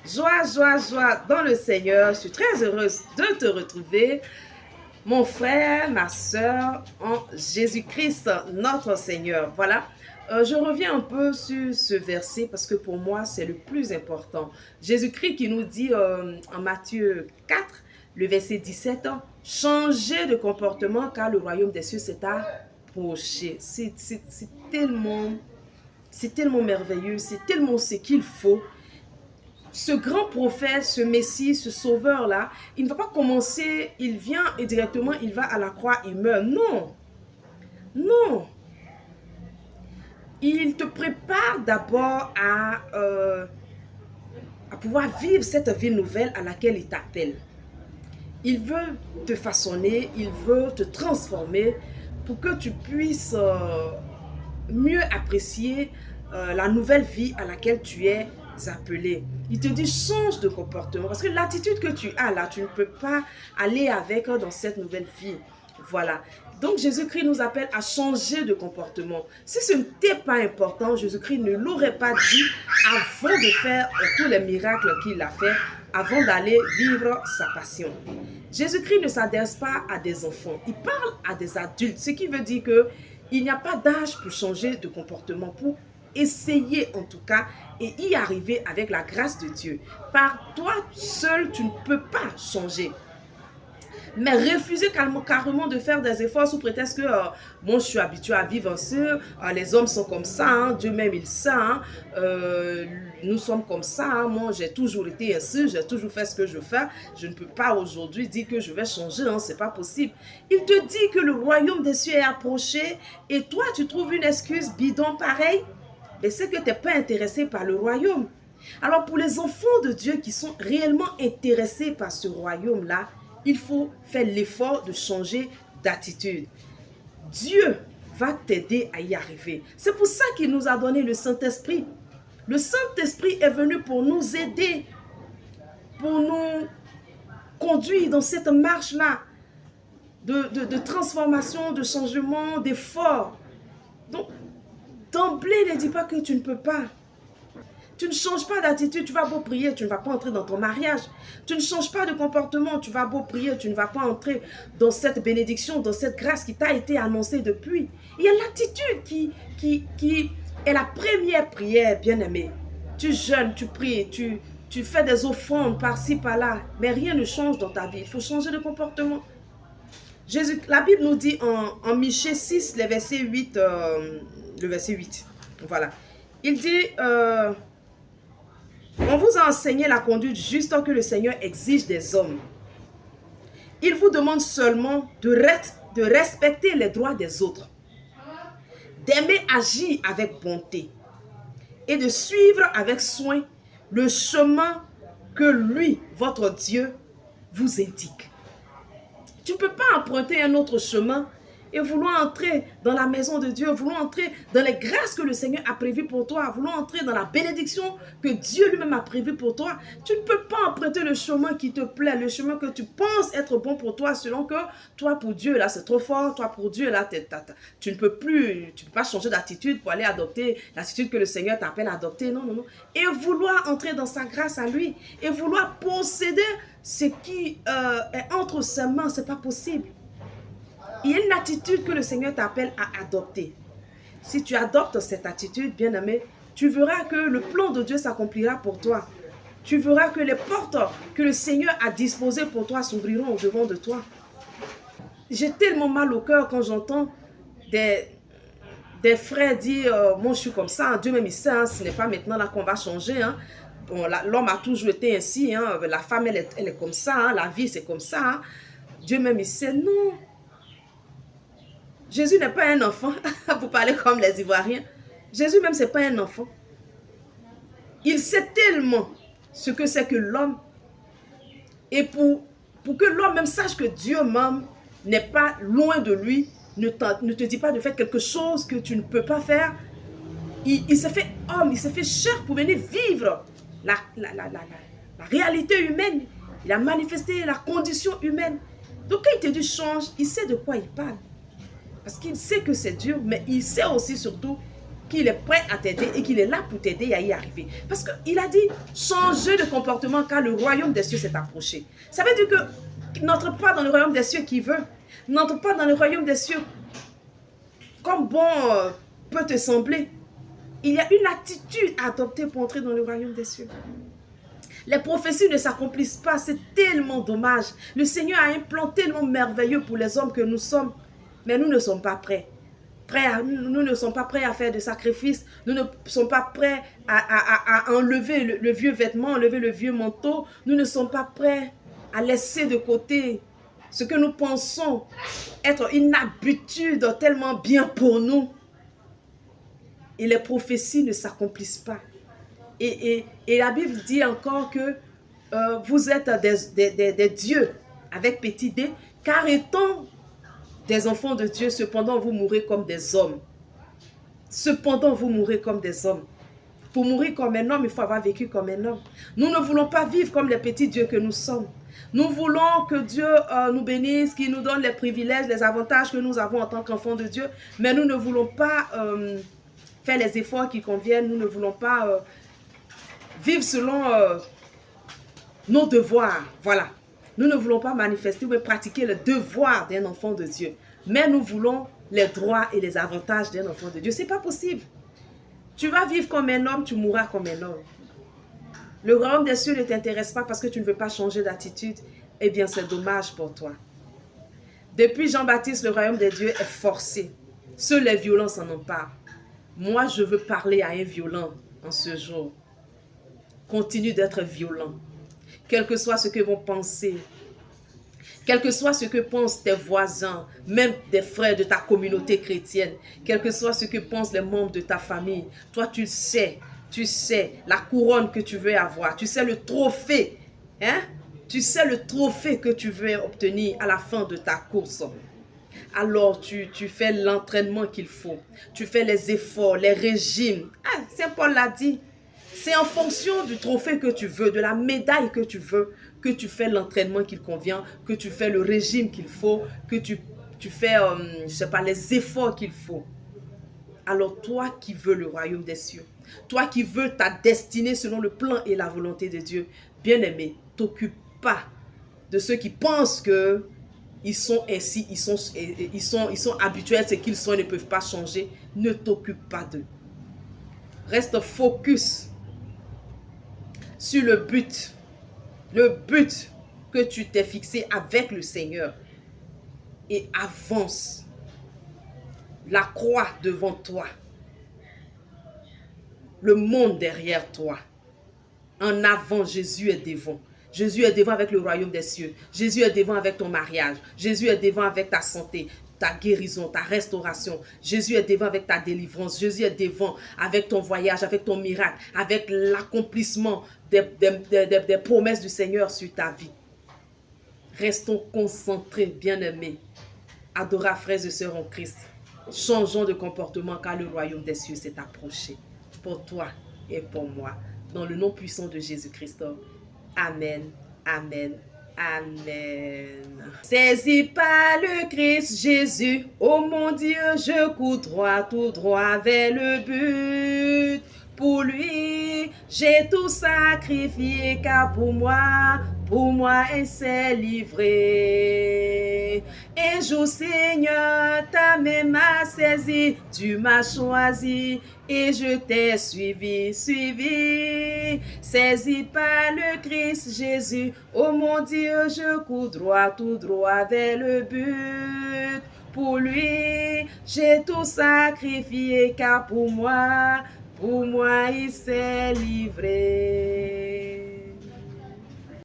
Joie, joie, joie dans le Seigneur. Je suis très heureuse de te retrouver, mon frère, ma soeur, en Jésus-Christ, notre Seigneur. Voilà, je reviens un peu sur ce verset parce que pour moi, c'est le plus important. Jésus-Christ qui nous dit en Matthieu 4, le verset 17, changez de comportement car le royaume des cieux s'est approché. C'est tellement merveilleux, c'est tellement ce qu'il faut. Ce grand prophète, ce Messie, ce sauveur-là, il ne va pas commencer, il vient et directement, il va à la croix, il meurt. Non, non. Il te prépare d'abord à pouvoir vivre cette vie nouvelle à laquelle il t'appelle. Il veut te façonner, il veut te transformer pour que tu puisses mieux apprécier la nouvelle vie à laquelle tu es appelé. Il te dit change de comportement parce que l'attitude que tu as là, tu ne peux pas aller avec dans cette nouvelle vie. Voilà. Donc Jésus-Christ nous appelle à changer de comportement. Si ce n'était pas important, Jésus-Christ ne l'aurait pas dit avant de faire tous les miracles qu'il a fait, avant d'aller vivre sa passion. Jésus-Christ ne s'adresse pas à des enfants, il parle à des adultes, ce qui veut dire que il n'y a pas d'âge pour changer de comportement, pour essayer en tout cas et y arriver avec la grâce de Dieu. Par toi seul, tu ne peux pas changer. Mais refuser carrément de faire des efforts sous prétexte que moi je suis habitué à vivre ainsi, les hommes sont comme ça, hein, Dieu même il sait, hein, nous sommes comme ça, hein, moi j'ai toujours été ainsi, j'ai toujours fait ce que je fais, je ne peux pas aujourd'hui dire que je vais changer, hein, c'est pas possible. Il te dit que le royaume des cieux est approché et toi tu trouves une excuse bidon pareil, mais c'est que tu n'es pas intéressé par le royaume. Alors pour les enfants de Dieu qui sont réellement intéressés par ce royaume-là, il faut faire l'effort de changer d'attitude. Dieu va t'aider à y arriver. C'est pour ça qu'il nous a donné le Saint-Esprit. Le Saint-Esprit est venu pour nous aider, pour nous conduire dans cette marche-là de transformation, de changement, d'effort. Donc, d'emblée, ne dis pas que tu ne peux pas. Tu ne changes pas d'attitude, tu vas beau prier, tu ne vas pas entrer dans ton mariage. Tu ne changes pas de comportement, tu vas beau prier, tu ne vas pas entrer dans cette bénédiction, dans cette grâce qui t'a été annoncée depuis. Il y a l'attitude qui est la première prière, bien-aimé. Tu jeûnes, tu pries, tu fais des offrandes par-ci, par-là, mais rien ne change dans ta vie. Il faut changer de comportement. La Bible nous dit en Michée 6, le verset 8, voilà. Il dit... on vous a enseigné la conduite juste que le Seigneur exige des hommes. Il vous demande seulement de respecter les droits des autres, d'aimer agir avec bonté et de suivre avec soin le chemin que lui, votre Dieu, vous indique. Tu ne peux pas emprunter un autre chemin et vouloir entrer dans la maison de Dieu, vouloir entrer dans les grâces que le Seigneur a prévues pour toi, vouloir entrer dans la bénédiction que Dieu lui-même a prévue pour toi. Tu ne peux pas emprunter le chemin qui te plaît, le chemin que tu penses être bon pour toi, selon que toi pour Dieu là c'est trop fort, toi pour Dieu là tu ne peux pas changer d'attitude pour aller adopter l'attitude que le Seigneur t'appelle à adopter, non, non, non. Et vouloir entrer dans sa grâce à lui, et vouloir posséder ce qui est entre ses mains, c'est pas possible. Il y a une attitude que le Seigneur t'appelle à adopter. Si tu adoptes cette attitude, bien-aimé, tu verras que le plan de Dieu s'accomplira pour toi. Tu verras que les portes que le Seigneur a disposées pour toi s'ouvriront au devant de toi. J'ai tellement mal au cœur quand j'entends des frères dire moi je suis comme ça, hein, Dieu même il sait, hein, ce n'est pas maintenant là qu'on va changer. Hein. Bon, l'homme a toujours été ainsi, hein, la femme elle est comme ça, hein, la vie c'est comme ça. Hein. Dieu même il sait, non. Jésus n'est pas un enfant, pour parler comme les Ivoiriens. Jésus même, ce n'est pas un enfant. Il sait tellement ce que c'est que l'homme. Et pour que l'homme même sache que Dieu même n'est pas loin de lui, ne te dit pas de faire quelque chose que tu ne peux pas faire. Il s'est fait homme, il s'est fait chair pour venir vivre la réalité humaine. Il a manifesté la condition humaine. Donc quand il te dit change, il sait de quoi il parle. Parce qu'il sait que c'est dur, mais il sait aussi surtout qu'il est prêt à t'aider et qu'il est là pour t'aider à y arriver. Parce qu'il a dit, changez de comportement car le royaume des cieux s'est approché. Ça veut dire que n'entre pas dans le royaume des cieux qui veut. N'entre pas dans le royaume des cieux comme bon peut te sembler. Il y a une attitude à adopter pour entrer dans le royaume des cieux. Les prophéties ne s'accomplissent pas, c'est tellement dommage. Le Seigneur a un plan tellement merveilleux pour les hommes que nous sommes, mais nous ne sommes pas prêts. Nous ne sommes pas prêts à faire des sacrifices, nous ne sommes pas prêts à enlever le vieux vêtement, enlever le vieux manteau, nous ne sommes pas prêts à laisser de côté ce que nous pensons être une habitude tellement bien pour nous. Et les prophéties ne s'accomplissent pas. Et la Bible dit encore que vous êtes des dieux avec petit d, car étant des enfants de Dieu, cependant vous mourrez comme des hommes. Cependant vous mourrez comme des hommes. Pour mourir comme un homme, il faut avoir vécu comme un homme. Nous ne voulons pas vivre comme les petits dieux que nous sommes. Nous voulons que Dieu nous bénisse, qu'il nous donne les privilèges, les avantages que nous avons en tant qu'enfants de Dieu, mais nous ne voulons pas faire les efforts qui conviennent, nous ne voulons pas vivre selon nos devoirs. Voilà. Nous ne voulons pas manifester ou pratiquer le devoir d'un enfant de Dieu, mais nous voulons les droits et les avantages d'un enfant de Dieu. Ce n'est pas possible. Tu vas vivre comme un homme, tu mourras comme un homme. Le royaume des cieux ne t'intéresse pas parce que tu ne veux pas changer d'attitude. Eh bien, c'est dommage pour toi. Depuis Jean-Baptiste, le royaume des dieux est forcé. Seuls les violents s'en emparent. Moi, je veux parler à un violent en ce jour. Continue d'être violent. Quel que soit ce que vont penser, quel que soit ce que pensent tes voisins, même des frères de ta communauté chrétienne, quel que soit ce que pensent les membres de ta famille, toi tu sais la couronne que tu veux avoir, tu sais le trophée, hein? Tu sais le trophée que tu veux obtenir à la fin de ta course. Alors tu fais l'entraînement qu'il faut, tu fais les efforts, les régimes. Ah, Saint Paul l'a dit. C'est en fonction du trophée que tu veux, de la médaille que tu veux, que tu fais l'entraînement qu'il convient, que tu fais le régime qu'il faut, que tu fais, je sais pas, les efforts qu'il faut. Alors toi qui veux le royaume des cieux, toi qui veux ta destinée selon le plan et la volonté de Dieu, bien-aimé, t'occupe pas de ceux qui pensent que ils sont ainsi, ils sont habituels, c'est qu'ils sont, ils ne peuvent pas changer. Ne t'occupe pas d'eux. Reste focus sur le but que tu t'es fixé avec le Seigneur et avance. La croix devant toi, le monde derrière toi. En avant, Jésus est devant. Jésus est devant avec le royaume des cieux. Jésus est devant avec ton mariage. Jésus est devant avec ta santé, ta guérison, ta restauration. Jésus est devant avec ta délivrance. Jésus est devant avec ton voyage, avec ton miracle, avec l'accomplissement des promesses du Seigneur sur ta vie. Restons concentrés, bien-aimés. Adorables frères et sœurs en Christ. Changeons de comportement car le royaume des cieux s'est approché. Pour toi et pour moi. Dans le nom puissant de Jésus-Christ. Amen. Amen. Amen. Saisi par le Christ Jésus, oh mon Dieu, je cours droit, tout droit vers le but. Pour lui, j'ai tout sacrifié, car pour moi, il s'est livré. Un jour, Seigneur, ta main m'a saisi, tu m'as choisi et je t'ai suivi. Saisi par le Christ Jésus, oh mon Dieu, je cours droit, tout droit vers le but. Pour lui, j'ai tout sacrifié, car pour moi, il s'est livré.